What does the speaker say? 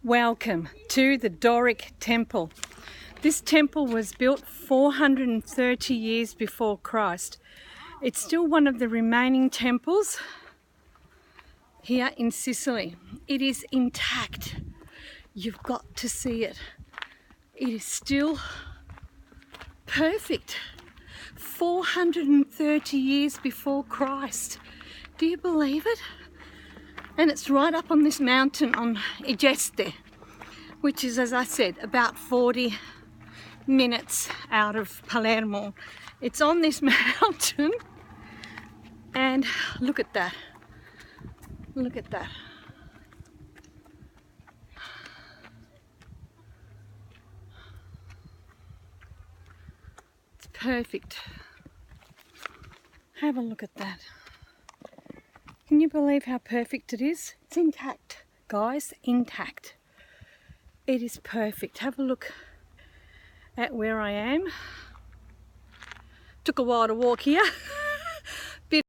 Welcome to the Doric Temple. This temple was built 430 years before Christ. It's still one of the remaining temples here in Sicily. It is intact. You've got to see it. It is still perfect. 430 years before Christ. Do you believe it? And it's right up on this mountain on Segesta, which is, as I said, about 40 minutes out of Palermo. It's on this mountain, and look at that. Look at that. It's perfect. Have a look at that. Can you believe how perfect it is? It's intact, guys, intact. It is perfect. Have a look at where I am. Took a while to walk here.